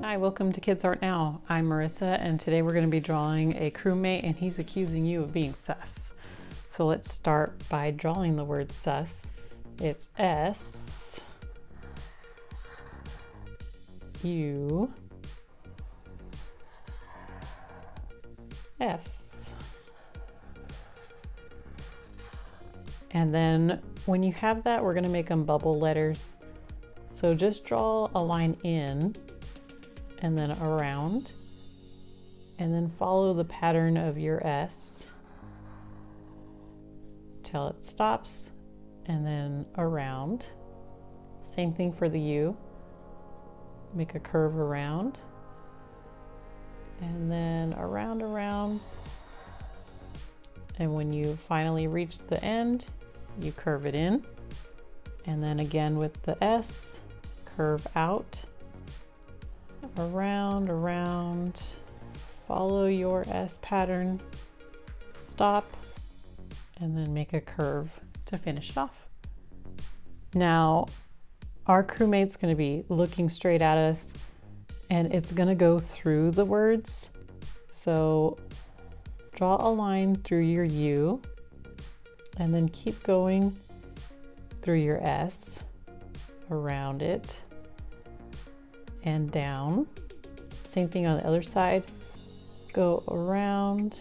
Hi, welcome to Kids Art Now. I'm Marissa, and today we're going to be drawing a crewmate, and he's accusing you of being sus. So let's start by drawing the word sus. It's S U S. And then when you have that, we're going to make them bubble letters. So just draw a line in and then around, and then follow the pattern of your S till it stops, and then around. Same thing for the U. Make a curve around, and then around, and when you finally reach the end, you curve it in, and then again with the S, curve out, around, follow your S pattern, stop, and then make a curve to finish it off. Now, our crewmate's going to be looking straight at us, and it's going to go through the words. So draw a line through your U, and then keep going through your S, around it, and down. Same thing on the other side. Go around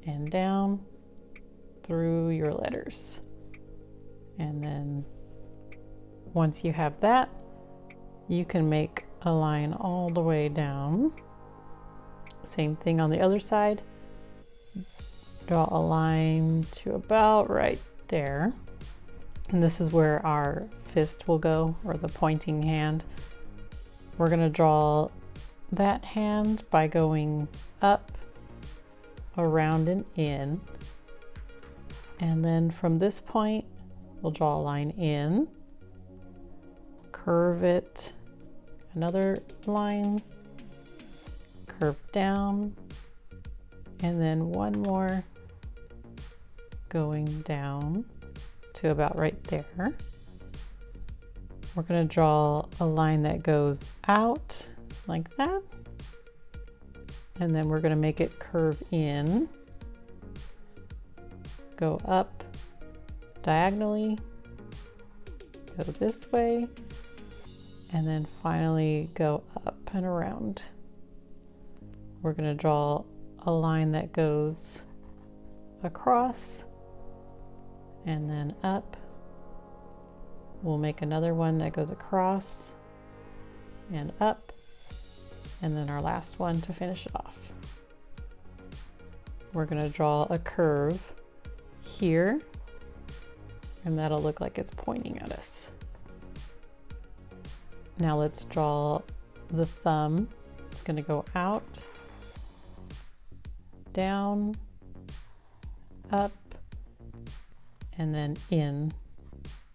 and down through your letters. And then once you have that, you can make a line all the way down. Same thing on the other side. Draw a line to about right there. And this is where our fist will go, or the pointing hand. We're going to draw that hand by going up, around, and in. And then from this point, we'll draw a line in, curve it, another line, curve down, and then one more going down to about right there. We're going to draw a line that goes out like that, and then we're going to make it curve in, go up diagonally, go this way, and then finally go up and around. We're going to draw a line that goes across and then up. We'll make another one that goes across and up, and then our last one to finish it off. We're going to draw a curve here, and that'll look like it's pointing at us. Now let's draw the thumb. It's going to go out, down, up, and then in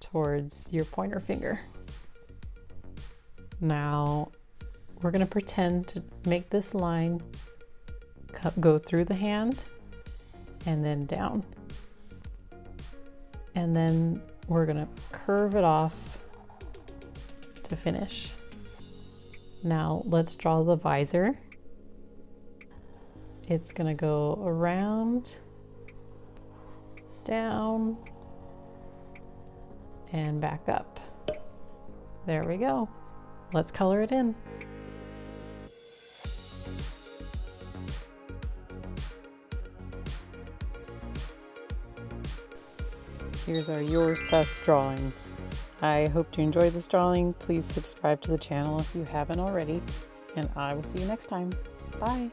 towards your pointer finger. Now we're going to pretend to make this line go through the hand and then down. And then we're going to curve it off to finish. Now let's draw the visor. It's going to go around, down, and back up. There we go. Let's color it in. Here's our Your Sus drawing. I hope you enjoyed this drawing. Please subscribe to the channel if you haven't already, and I will see you next time. Bye.